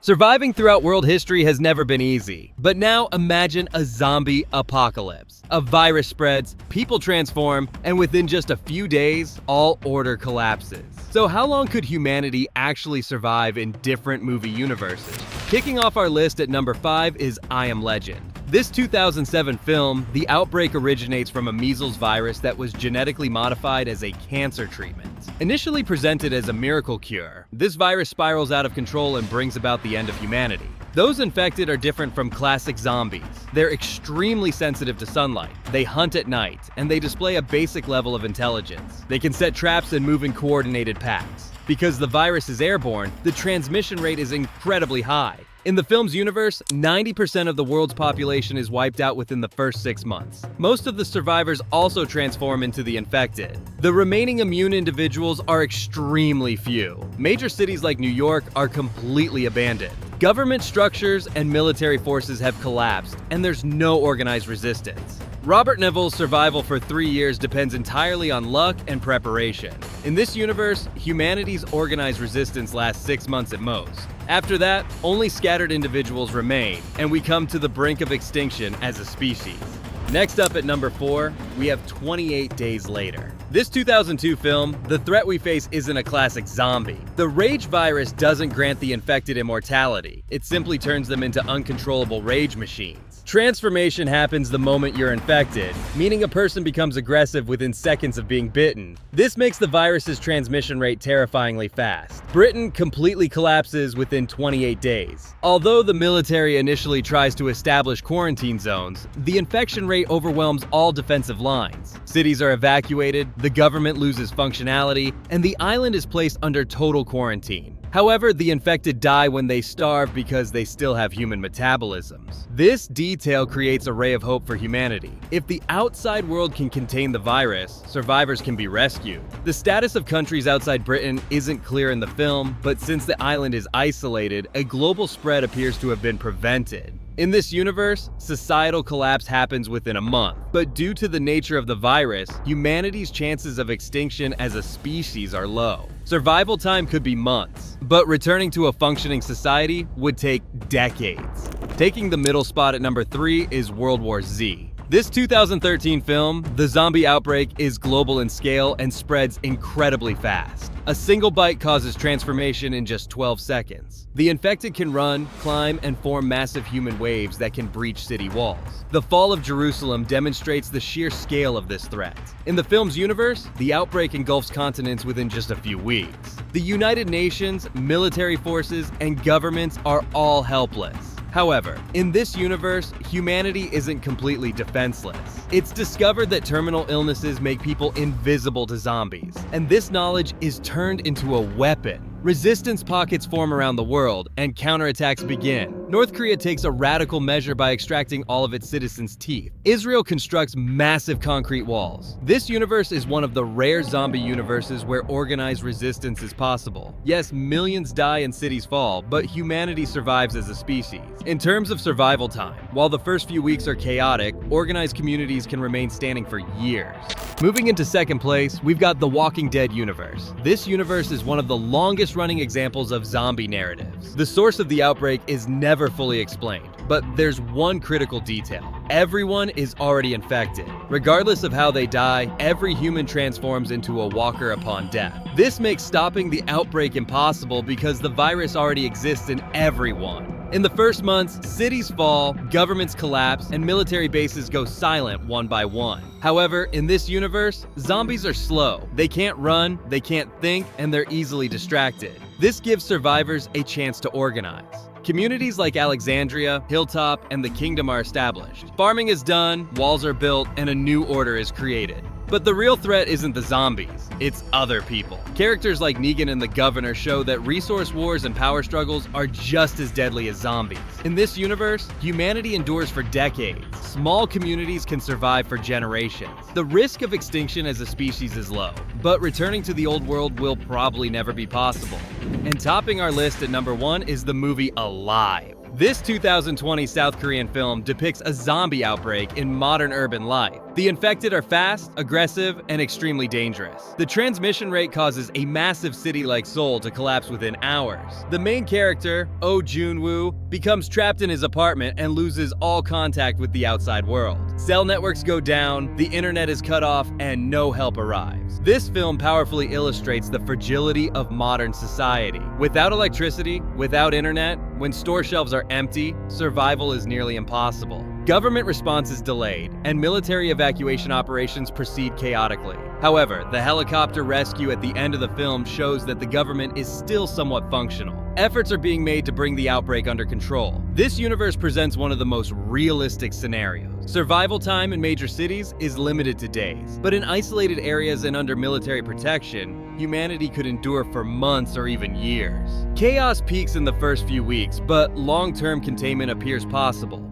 Surviving throughout world history has never been easy. But now imagine a zombie apocalypse. A virus spreads, people transform, and within just a few days, all order collapses. So how long could humanity actually survive in different movie universes? Kicking off our list at number 5 is I Am Legend. This 2007 film, The Outbreak, originates from a measles virus that was genetically modified as a cancer treatment. Initially presented as a miracle cure, this virus spirals out of control and brings about the end of humanity. Those infected are different from classic zombies. They're extremely sensitive to sunlight, they hunt at night, and they display a basic level of intelligence. They can set traps and move in coordinated packs. Because the virus is airborne, the transmission rate is incredibly high. In the film's universe, 90% of the world's population is wiped out within the first 6 months. Most of the survivors also transform into the infected. The remaining immune individuals are extremely few. Major cities like New York are completely abandoned. Government structures and military forces have collapsed, and there's no organized resistance. Robert Neville's survival for 3 years depends entirely on luck and preparation. In this universe, humanity's organized resistance lasts 6 months at most. After that, only scattered individuals remain, and we come to the brink of extinction as a species. Next up at number 4, we have 28 Days Later. This 2002 film, the threat we face isn't a classic zombie. The rage virus doesn't grant the infected immortality. It simply turns them into uncontrollable rage machines. Transformation happens the moment you're infected, meaning a person becomes aggressive within seconds of being bitten. This makes the virus's transmission rate terrifyingly fast. Britain completely collapses within 28 days. Although the military initially tries to establish quarantine zones, the infection rate overwhelms all defensive lines. Cities are evacuated, the government loses functionality, and the island is placed under total quarantine. However, the infected die when they starve because they still have human metabolisms. This detail creates a ray of hope for humanity. If the outside world can contain the virus, survivors can be rescued. The status of countries outside Britain isn't clear in the film, but since the island is isolated, a global spread appears to have been prevented. In this universe, societal collapse happens within a month, but due to the nature of the virus, humanity's chances of extinction as a species are low. Survival time could be months, but returning to a functioning society would take decades. Taking the middle spot at number 3 is World War Z. This 2013 film, The Zombie Outbreak, is global in scale and spreads incredibly fast. A single bite causes transformation in just 12 seconds. The infected can run, climb, and form massive human waves that can breach city walls. The fall of Jerusalem demonstrates the sheer scale of this threat. In the film's universe, the outbreak engulfs continents within just a few weeks. The United Nations, military forces, and governments are all helpless. However, in this universe, humanity isn't completely defenseless. It's discovered that terminal illnesses make people invisible to zombies, and this knowledge is turned into a weapon. Resistance pockets form around the world, and counterattacks begin. North Korea takes a radical measure by extracting all of its citizens' teeth. Israel constructs massive concrete walls. This universe is one of the rare zombie universes where organized resistance is possible. Yes, millions die and cities fall, but humanity survives as a species. In terms of survival time, while the first few weeks are chaotic, organized communities can remain standing for years. Moving into second place, we've got the Walking Dead universe. This universe is one of the longest running examples of zombie narratives. The source of the outbreak is never fully explained, but there's one critical detail. Everyone is already infected. Regardless of how they die, every human transforms into a walker upon death. This makes stopping the outbreak impossible because the virus already exists in everyone. In the first months, cities fall, governments collapse, and military bases go silent one by one. However, in this universe, zombies are slow. They can't run, they can't think, and they're easily distracted. This gives survivors a chance to organize. Communities like Alexandria, Hilltop, and the Kingdom are established. Farming is done, walls are built, and a new order is created. But the real threat isn't the zombies, it's other people. Characters like Negan and the Governor show that resource wars and power struggles are just as deadly as zombies. In this universe, humanity endures for decades. Small communities can survive for generations. The risk of extinction as a species is low, but returning to the old world will probably never be possible. And topping our list at number 1 is the movie Alive. This 2020 South Korean film depicts a zombie outbreak in modern urban life. The infected are fast, aggressive, and extremely dangerous. The transmission rate causes a massive city like Seoul to collapse within hours. The main character, Oh Jun-woo, becomes trapped in his apartment and loses all contact with the outside world. Cell networks go down, the internet is cut off, and no help arrives. This film powerfully illustrates the fragility of modern society. Without electricity, without internet, when store shelves are empty, survival is nearly impossible. Government response is delayed, and military evacuation operations proceed chaotically. However, the helicopter rescue at the end of the film shows that the government is still somewhat functional. Efforts are being made to bring the outbreak under control. This universe presents one of the most realistic scenarios. Survival time in major cities is limited to days, but in isolated areas and under military protection, humanity could endure for months or even years. Chaos peaks in the first few weeks, but long-term containment appears possible.